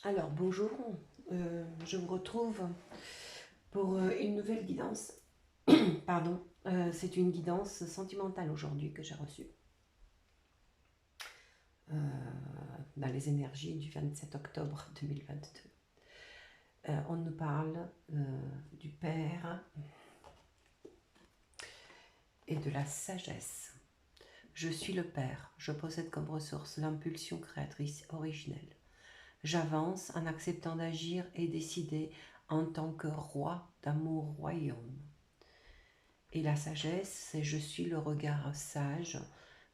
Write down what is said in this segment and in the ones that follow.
Alors bonjour, je vous retrouve pour une nouvelle guidance. Pardon, c'est une guidance sentimentale aujourd'hui que j'ai reçue euh, dans les énergies du 27 octobre 2022. On nous parle du Père et de la sagesse. Je suis le Père, je possède comme ressource l'impulsion créatrice originelle. J'avance en acceptant d'agir et décider en tant que roi d'un mon royaume. Et la sagesse, c'est je suis le regard sage,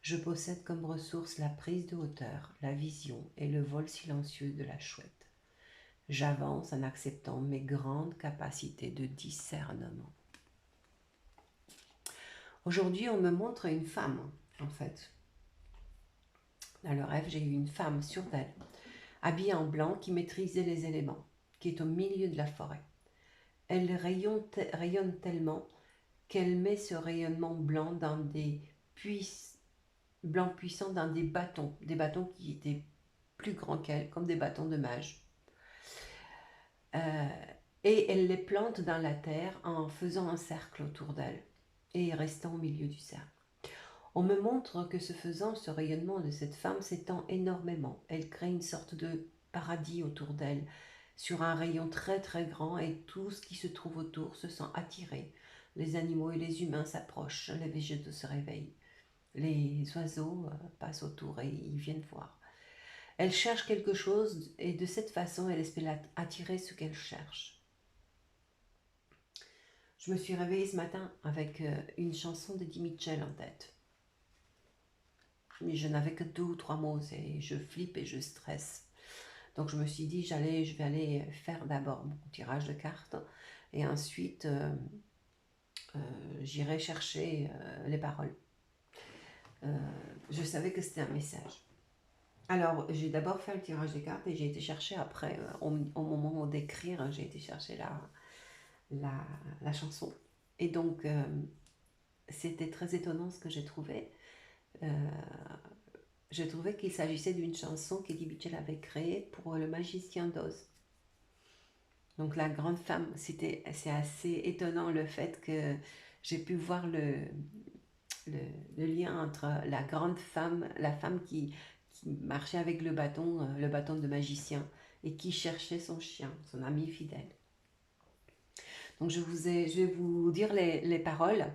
je possède comme ressource la prise de hauteur, la vision et le vol silencieux de la chouette. J'avance en acceptant mes grandes capacités de discernement. Aujourd'hui, on me montre une femme, en fait. Dans le rêve, j'ai eu une femme sur d'elle, habillée en blanc, qui maîtrisait les éléments, qui est au milieu de la forêt. Elle rayonne tellement qu'elle met ce rayonnement blanc dans des blancs puissants dans des bâtons qui étaient plus grands qu'elle, comme des bâtons de mage. Euh, et elle les plante dans la terre en faisant un cercle autour d'elle et restant au milieu du cercle. On me montre que ce faisant, ce rayonnement de cette femme s'étend énormément. Elle crée une sorte de paradis autour d'elle, sur un rayon très très grand, et tout ce qui se trouve autour se sent attiré. Les animaux et les humains s'approchent, les végétaux se réveillent, les oiseaux passent autour et ils viennent voir. Elle cherche quelque chose et de cette façon, elle espère attirer ce qu'elle cherche. Je me suis réveillée ce matin avec une chanson d'Eddie Mitchell en tête. Mais je n'avais que 2 ou 3 mots et je flippe et je stresse. Donc je me suis dit, je vais aller faire d'abord mon tirage de cartes et ensuite j'irai chercher les paroles. Je savais que c'était un message. Alors, j'ai d'abord fait le tirage des cartes et j'ai été chercher après, au moment d'écrire, j'ai été chercher la, la chanson. Et donc, c'était très étonnant ce que j'ai trouvé. Euh, j'ai trouvé qu'il s'agissait d'une chanson qu'Eddie Mitchell avait créée pour le magicien d'Oz. Donc, la grande femme, c'est assez étonnant le fait que j'ai pu voir le, le lien entre la grande femme, la femme qui marchait avec le bâton de magicien, et qui cherchait son chien, son ami fidèle. Donc je vais vous dire les paroles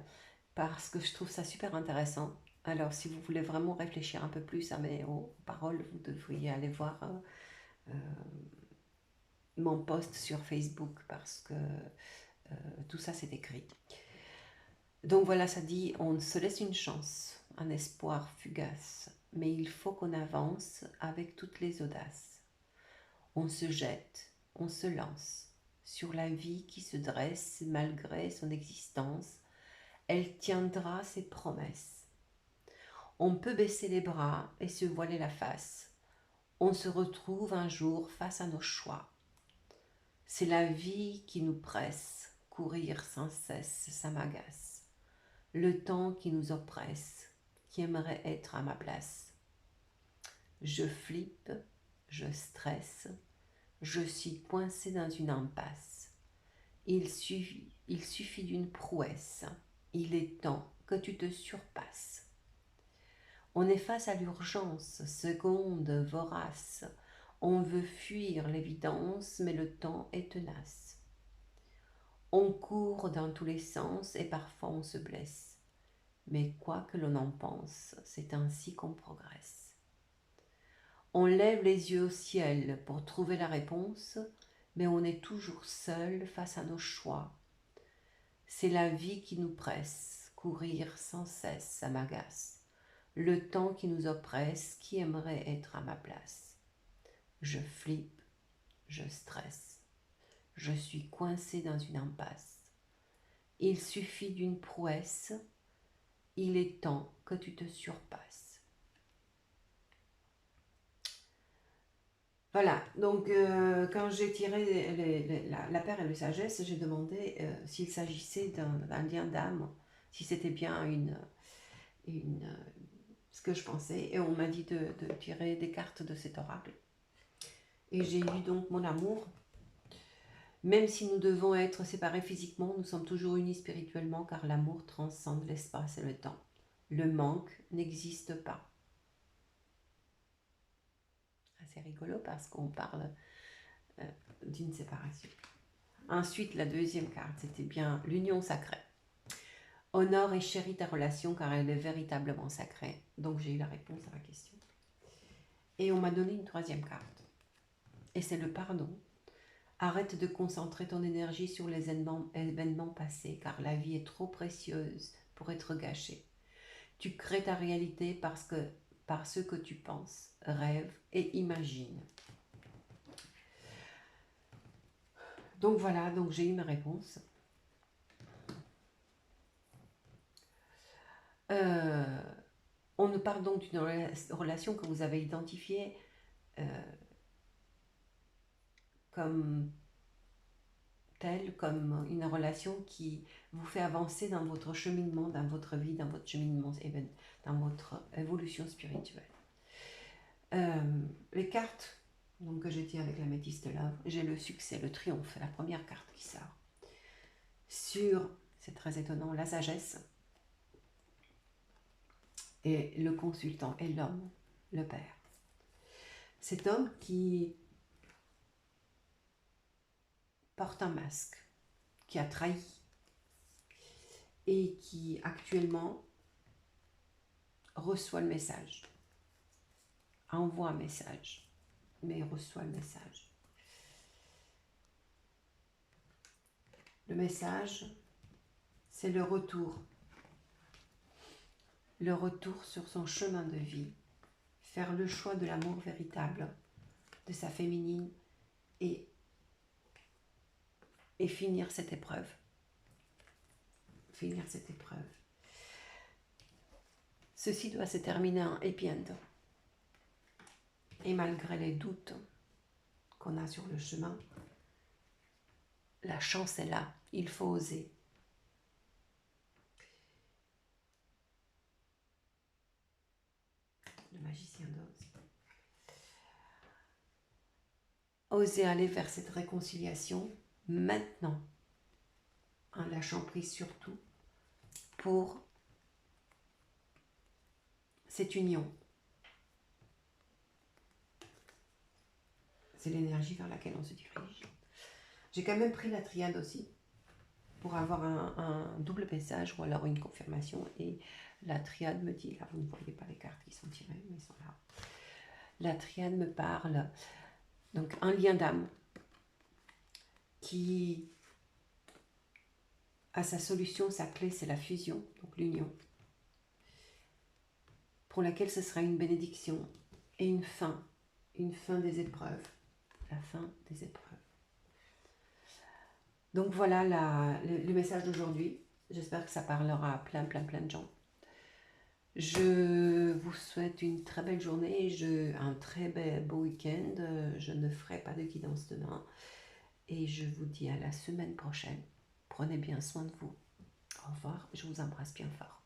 parce que je trouve ça super intéressant. Alors si vous voulez vraiment réfléchir un peu plus à aux paroles, vous devriez aller voir mon post sur Facebook parce que tout ça c'est écrit. Donc voilà, ça dit, on se laisse une chance, un espoir fugace, mais il faut qu'on avance avec toutes les audaces. On se jette, on se lance sur la vie qui se dresse malgré son existence. Elle tiendra ses promesses. On peut baisser les bras et se voiler la face. On se retrouve un jour face à nos choix. C'est la vie qui nous presse, courir sans cesse, ça m'agace. Le temps qui nous oppresse, qui aimerait être à ma place. Je flippe, je stresse, je suis coincé dans une impasse. Il suffit d'une prouesse. Il est temps que tu te surpasses. On est face à l'urgence, seconde vorace. On veut fuir l'évidence, mais le temps est tenace. On court dans tous les sens et parfois on se blesse. Mais quoi que l'on en pense, c'est ainsi qu'on progresse. On lève les yeux au ciel pour trouver la réponse, mais on est toujours seul face à nos choix. C'est la vie qui nous presse, courir sans cesse, ça m'agace. Le temps qui nous oppresse, qui aimerait être à ma place. Je flippe, je stresse, je suis coincé dans une impasse. Il suffit d'une prouesse, il est temps que tu te surpasses. Voilà, donc quand j'ai tiré la paire et le sagesse, j'ai demandé s'il s'agissait d'un lien d'âme, si c'était bien ce que je pensais, et on m'a dit de tirer des cartes de cet oracle. Et j'ai eu donc mon amour. Même si nous devons être séparés physiquement, nous sommes toujours unis spirituellement car l'amour transcende l'espace et le temps. Le manque n'existe pas. C'est rigolo parce qu'on parle d'une séparation. Ensuite, la deuxième carte, c'était bien l'union sacrée. Honore et chéris ta relation car elle est véritablement sacrée. Donc j'ai eu la réponse à la question. Et on m'a donné une troisième carte. Et c'est le pardon. Arrête de concentrer ton énergie sur les événements passés car la vie est trop précieuse pour être gâchée. Tu crées ta réalité par ce que tu penses, rêves et imagines. Donc voilà, donc j'ai eu ma réponse. On nous parle donc d'une relation que vous avez identifiée comme telle, comme une relation qui vous fait avancer dans votre cheminement, dans votre vie, dans votre cheminement, dans votre évolution spirituelle. Les cartes donc, que j'ai dit avec la métisse de love, j'ai le succès, le triomphe, la première carte qui sort. Sur, c'est très étonnant, la sagesse et le consultant et l'homme, le père. Cet homme qui porte un masque, qui a trahi et qui actuellement reçoit le message, envoie un message, mais reçoit le message. Le message, c'est le retour sur son chemin de vie, faire le choix de l'amour véritable, de sa féminine et finir cette épreuve. Finir cette épreuve. Ceci doit se terminer en happy end. Et malgré les doutes qu'on a sur le chemin, la chance est là, il faut oser. Le magicien d'Oz. Oser aller vers cette réconciliation maintenant, en lâchant prise surtout pour cette union. C'est l'énergie vers laquelle on se dirige. J'ai quand même pris la triade aussi pour avoir un double message ou alors une confirmation. Et la triade me dit, là vous ne voyez pas les cartes qui sont tirées, mais elles sont là. La triade me parle, donc un lien d'âme qui a sa solution, sa clé, c'est la fusion, donc l'union, pour laquelle ce sera une bénédiction et une fin des épreuves, la fin des épreuves. Donc voilà le message d'aujourd'hui. J'espère que ça parlera à plein de gens. Je vous souhaite une très belle journée, un très beau week-end. Je ne ferai pas de guidance demain. Et je vous dis à la semaine prochaine. Prenez bien soin de vous. Au revoir, je vous embrasse bien fort.